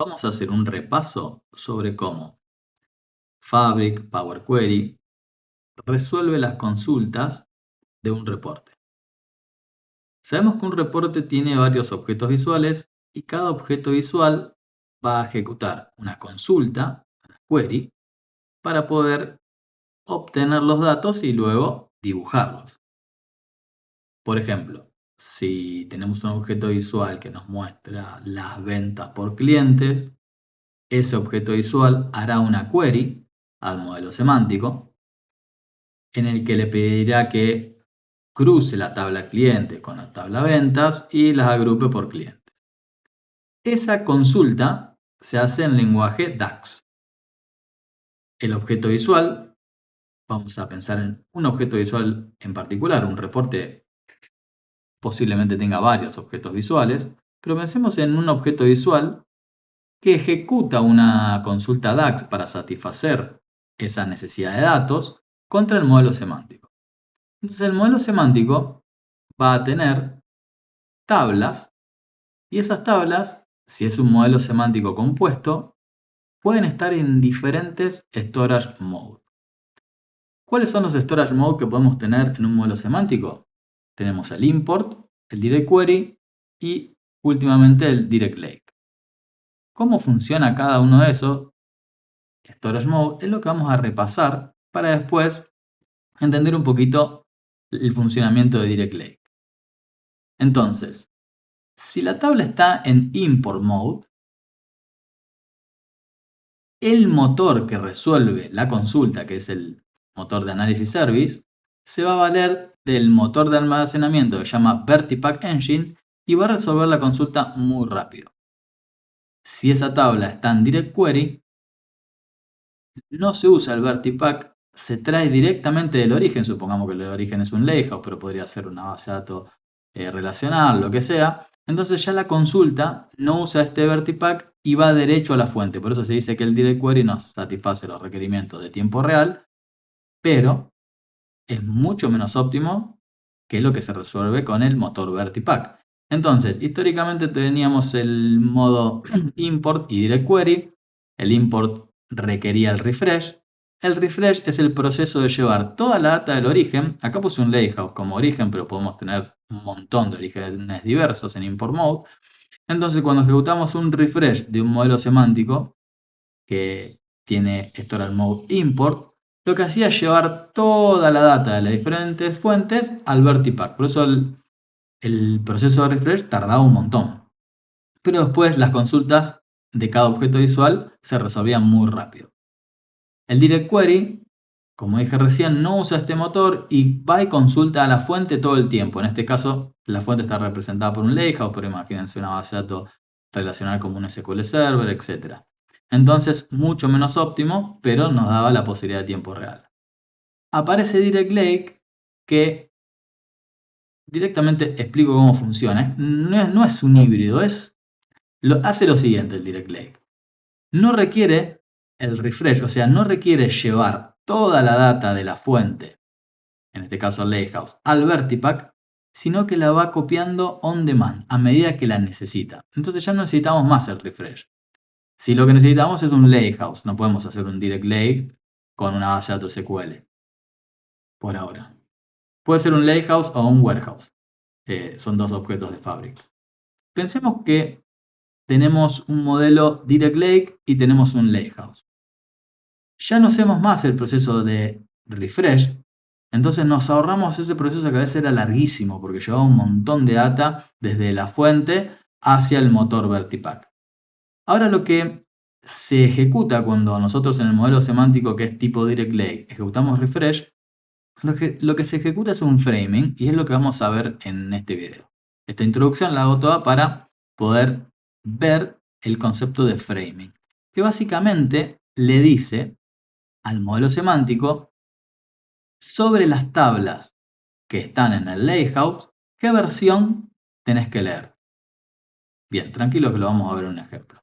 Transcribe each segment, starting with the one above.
Vamos a hacer un repaso sobre cómo Fabric Power Query resuelve las consultas de un reporte. Sabemos que un reporte tiene varios objetos visuales y cada objeto visual va a ejecutar una consulta, una query, para poder obtener los datos y luego dibujarlos. Por ejemplo, si tenemos un objeto visual que nos muestra las ventas por clientes, ese objeto visual hará una query al modelo semántico en el que le pedirá que cruce la tabla cliente con la tabla ventas y las agrupe por clientes. Esa consulta se hace en lenguaje DAX. El objeto visual, vamos a pensar en un objeto visual en particular, un reporte posiblemente tenga varios objetos visuales, pero pensemos en un objeto visual que ejecuta una consulta DAX para satisfacer esa necesidad de datos contra el modelo semántico. Entonces el modelo semántico va a tener tablas y esas tablas, si es un modelo semántico compuesto, pueden estar en diferentes storage mode. ¿Cuáles son los storage mode que podemos tener en un modelo semántico? Tenemos el import, el direct query y últimamente el direct lake. ¿Cómo funciona cada uno de esos storage mode? Es lo que vamos a repasar para después entender un poquito el funcionamiento de direct lake. Entonces, si la tabla está en import mode, el motor que resuelve la consulta, que es el motor de análisis service, se va a valer del motor de almacenamiento que se llama Vertipack Engine y va a resolver la consulta muy rápido. Si esa tabla está en direct query, no se usa el Vertipack, se trae directamente del origen, supongamos que el origen es un lakehouse, pero podría ser una base de datos relacional, lo que sea. Entonces ya la consulta no usa este Vertipack y va derecho a la fuente. Por eso se dice que el direct query nos satisface los requerimientos de tiempo real, pero es mucho menos óptimo que lo que se resuelve con el motor Vertipack. Entonces, históricamente teníamos el modo import y direct query. El import requería el refresh. El refresh es el proceso de llevar toda la data del origen. Acá puse un lakehouse como origen, pero podemos tener un montón de orígenes diversos en import mode. Entonces, cuando ejecutamos un refresh de un modelo semántico que tiene storage mode import, lo que hacía es llevar toda la data de las diferentes fuentes al Vertipack. Por eso el proceso de refresh tardaba un montón. Pero después las consultas de cada objeto visual se resolvían muy rápido. El direct query, como dije recién, no usa este motor y va y consulta a la fuente todo el tiempo. En este caso, la fuente está representada por un lakehouse, pero imagínense una base de datos relacional como un SQL Server, etc. Entonces, mucho menos óptimo, pero nos daba la posibilidad de tiempo real. Aparece Direct Lake, que directamente explico cómo funciona. No es un híbrido, hace lo siguiente el Direct Lake. No requiere el refresh, o sea, no requiere llevar toda la data de la fuente, en este caso el lakehouse, al Vertipack, sino que la va copiando on demand a medida que la necesita. Entonces ya no necesitamos más el refresh. Si lo que necesitamos es un lakehouse, no podemos hacer un direct lake con una base de datos SQL. Por ahora. Puede ser un lakehouse o un warehouse. Son dos objetos de Fabric. Pensemos que tenemos un modelo direct lake y tenemos un lakehouse. Ya no hacemos más el proceso de refresh, entonces nos ahorramos ese proceso que a veces era larguísimo porque llevaba un montón de data desde la fuente hacia el motor Vertipack. Ahora lo que se ejecuta cuando nosotros en el modelo semántico que es tipo direct lake ejecutamos refresh, lo que se ejecuta es un framing y es lo que vamos a ver en este video. Esta introducción la hago toda para poder ver el concepto de framing, que básicamente le dice al modelo semántico sobre las tablas que están en el lakehouse, qué versión tenés que leer. Bien, tranquilos que lo vamos a ver en un ejemplo.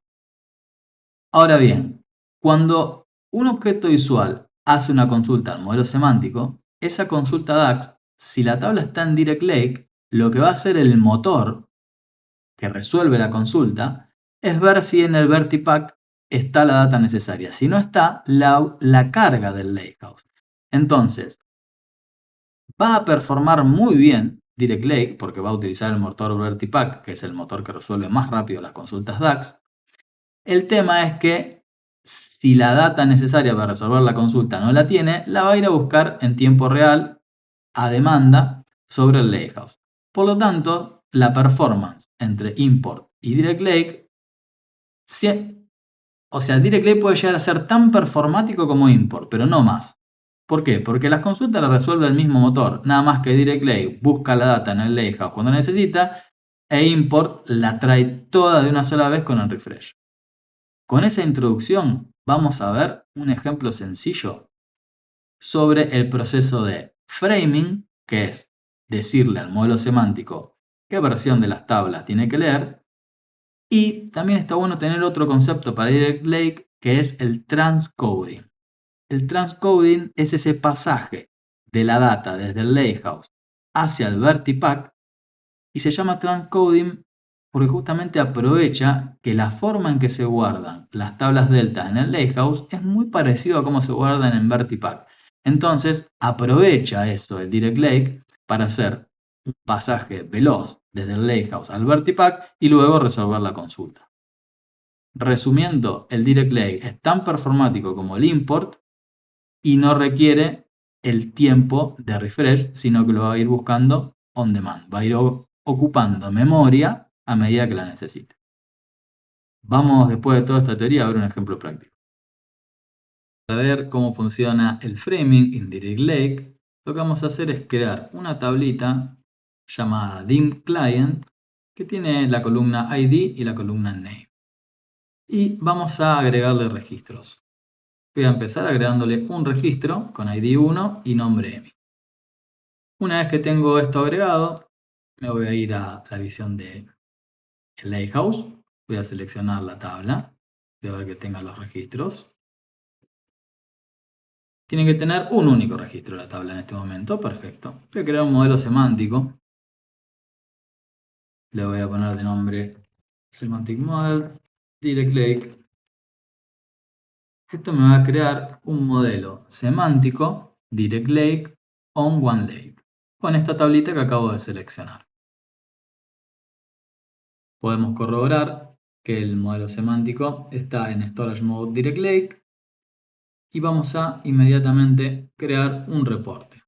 Ahora bien, cuando un objeto visual hace una consulta al modelo semántico, esa consulta DAX, si la tabla está en Direct Lake, lo que va a hacer el motor que resuelve la consulta es ver si en el VertiPack está la data necesaria. Si no está, la carga del Lakehouse. Entonces, va a performar muy bien Direct Lake porque va a utilizar el motor VertiPack, que es el motor que resuelve más rápido las consultas DAX. El tema es que si la data necesaria para resolver la consulta no la tiene, la va a ir a buscar en tiempo real, a demanda, sobre el Lakehouse. Por lo tanto, la performance entre import y Direct Lake, o sea, Direct Lake puede llegar a ser tan performático como import, pero no más. ¿Por qué? Porque las consultas las resuelve el mismo motor, nada más que Direct Lake busca la data en el Lakehouse cuando necesita e import la trae toda de una sola vez con el refresh. Con esa introducción vamos a ver un ejemplo sencillo sobre el proceso de framing, que es decirle al modelo semántico qué versión de las tablas tiene que leer. Y también está bueno tener otro concepto para Direct Lake, que es el transcoding. El transcoding es ese pasaje de la data desde el Lakehouse hacia el VertiPack y se llama transcoding porque justamente aprovecha que la forma en que se guardan las tablas delta en el Lakehouse es muy parecido a cómo se guardan en VertiPack. Entonces aprovecha eso el Direct Lake para hacer un pasaje veloz desde el Lakehouse al VertiPack y luego resolver la consulta. Resumiendo, el Direct Lake es tan performático como el import y no requiere el tiempo de refresh, sino que lo va a ir buscando on demand. Va a ir ocupando memoria a medida que la necesite. Vamos, después de toda esta teoría, a ver un ejemplo práctico. Para ver cómo funciona el framing en Direct Lake, lo que vamos a hacer es crear una tablita llamada dim client que tiene la columna ID y la columna name. Y vamos a agregarle registros. Voy a empezar agregándole un registro con ID 1 y nombre EMI. Una vez que tengo esto agregado, me voy a ir a la visión de Lakehouse. Voy a seleccionar la tabla. Voy a ver que tenga los registros. Tiene que tener un único registro la tabla en este momento. Perfecto. Voy a crear un modelo semántico. Le voy a poner de nombre Semantic Model Direct Lake. Esto me va a crear un modelo semántico Direct Lake on One Lake con esta tablita que acabo de seleccionar. Podemos corroborar que el modelo semántico está en Storage Mode Direct Lake y vamos a inmediatamente crear un reporte.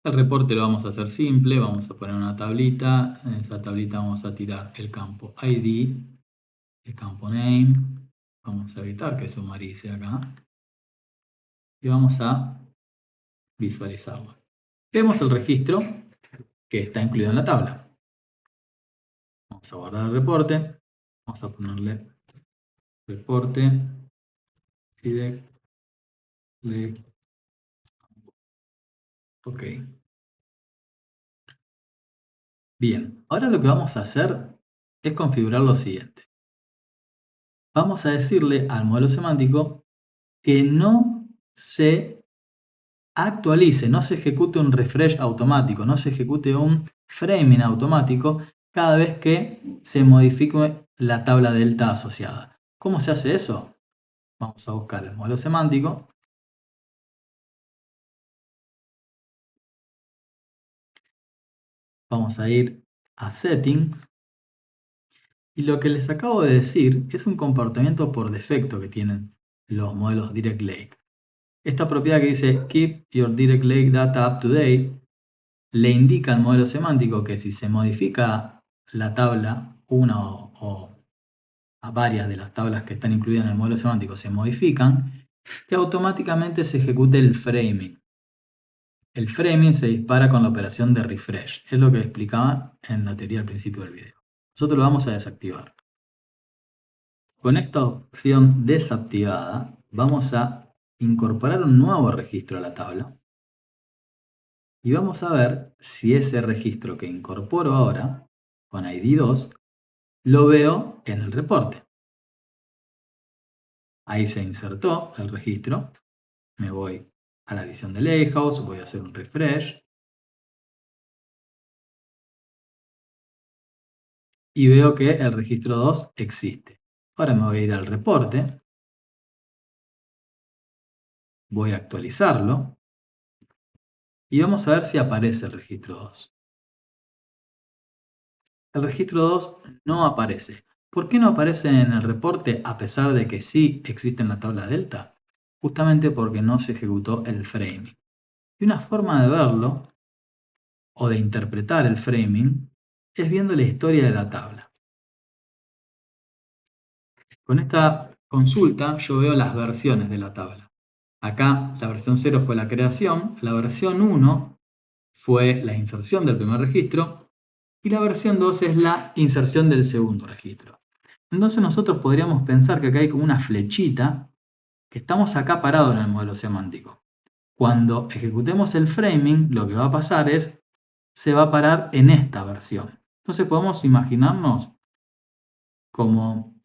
El reporte lo vamos a hacer simple, vamos a poner una tablita, en esa tablita vamos a tirar el campo ID, el campo Name, vamos a evitar que sumarice acá y vamos a visualizarlo. Vemos el registro que está incluido en la tabla. Vamos a guardar el reporte, vamos a ponerle reporte Direct Lake. Ok. Bien, ahora lo que vamos a hacer es configurar lo siguiente. Vamos a decirle al modelo semántico que no se actualice, no se ejecute un refresh automático, no se ejecute un framing automático cada vez que se modifique la tabla delta asociada. ¿Cómo se hace eso? Vamos a buscar el modelo semántico. Vamos a ir a Settings. Y lo que les acabo de decir es un comportamiento por defecto que tienen los modelos Direct Lake. Esta propiedad que dice Keep your Direct Lake data up to date le indica al modelo semántico que si se modifica la tabla, una o a varias de las tablas que están incluidas en el modelo semántico se modifican, que automáticamente se ejecute el framing. El framing se dispara con la operación de refresh, es lo que explicaba en la teoría al principio del video. Nosotros lo vamos a desactivar. Con esta opción desactivada, vamos a incorporar un nuevo registro a la tabla y vamos a ver si ese registro que incorporo ahora, con ID 2, lo veo en el reporte. Ahí se insertó el registro, me voy a la visión de Lighthouse, voy a hacer un refresh. Y veo que el registro 2 existe. Ahora me voy a ir al reporte. Voy a actualizarlo. Y vamos a ver si aparece el registro 2. El registro 2 no aparece. ¿Por qué no aparece en el reporte a pesar de que sí existe en la tabla delta? Justamente porque no se ejecutó el framing. Y una forma de verlo, o de interpretar el framing, es viendo la historia de la tabla. Con esta consulta yo veo las versiones de la tabla. Acá la versión 0 fue la creación, la versión 1 fue la inserción del primer registro y la versión 2 es la inserción del segundo registro. Entonces nosotros podríamos pensar que acá hay como una flechita, que estamos acá parados en el modelo semántico. Cuando ejecutemos el framing, lo que va a pasar es, se va a parar en esta versión. Entonces podemos imaginarnos como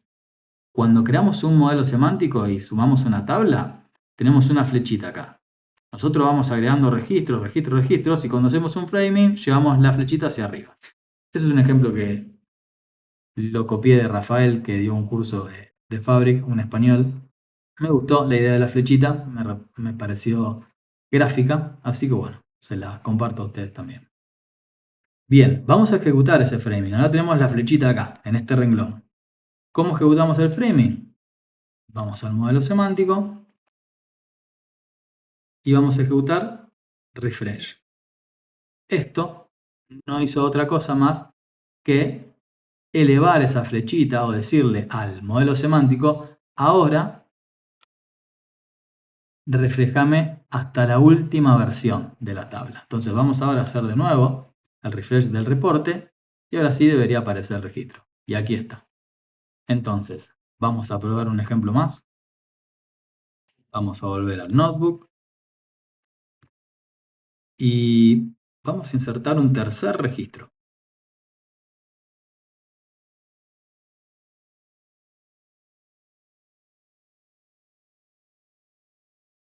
cuando creamos un modelo semántico y sumamos una tabla, tenemos una flechita acá. Nosotros vamos agregando registros, registros, registros, y cuando hacemos un framing, llevamos la flechita hacia arriba. Ese es un ejemplo que lo copié de Rafael, que dio un curso de Fabric, un español. Me gustó la idea de la flechita, me pareció gráfica, así que bueno, se la comparto a ustedes también. Bien, vamos a ejecutar ese framing. Ahora tenemos la flechita acá, en este renglón. ¿Cómo ejecutamos el framing? Vamos al modelo semántico y vamos a ejecutar refresh. Esto no hizo otra cosa más que elevar esa flechita o decirle al modelo semántico, ahora reflejame hasta la última versión de la tabla. Entonces vamos ahora a hacer de nuevo el refresh del reporte y ahora sí debería aparecer el registro. Y aquí está. Entonces, vamos a probar un ejemplo más. Vamos a volver al notebook y vamos a insertar un tercer registro.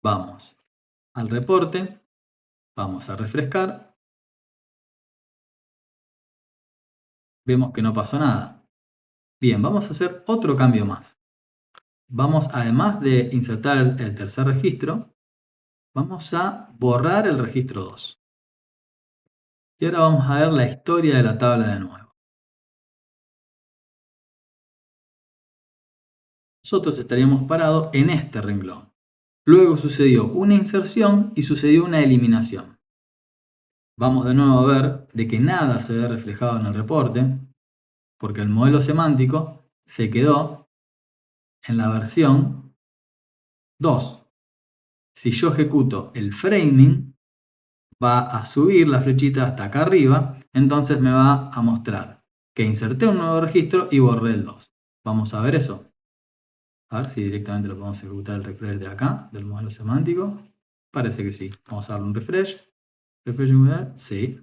Vamos al reporte, vamos a refrescar, vemos que no pasó nada. Bien, vamos a hacer otro cambio más. Vamos, además de insertar el tercer registro, vamos a borrar el registro 2. Y ahora vamos a ver la historia de la tabla de nuevo. Nosotros estaríamos parados en este renglón. Luego sucedió una inserción y sucedió una eliminación. Vamos de nuevo a ver de que nada se ve reflejado en el reporte, porque el modelo semántico se quedó en la versión 2. Si yo ejecuto el framing, va a subir la flechita hasta acá arriba, entonces me va a mostrar que inserté un nuevo registro y borré el 2. Vamos a ver eso. A ver si directamente lo podemos ejecutar el refresh de acá, del modelo semántico. Parece que sí. Vamos a darle un refresh. Refresh, sí.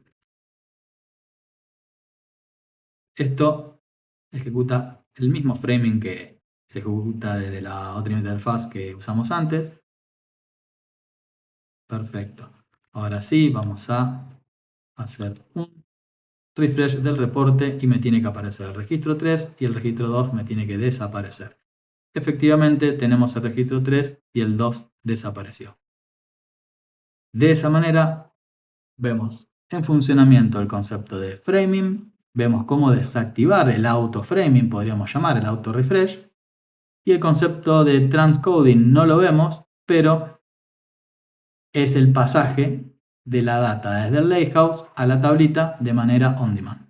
Esto ejecuta el mismo framing que se ejecuta desde la otra interfaz que usamos antes. Perfecto. Ahora sí, vamos a hacer un refresh del reporte y me tiene que aparecer el registro 3 y el registro 2 me tiene que desaparecer. Efectivamente tenemos el registro 3 y el 2 desapareció. De esa manera vemos en funcionamiento el concepto de framing, vemos cómo desactivar el auto framing, podríamos llamar el auto refresh, y el concepto de transcoding no lo vemos, pero es el pasaje de la data desde el Lighthouse a la tablita de manera on demand.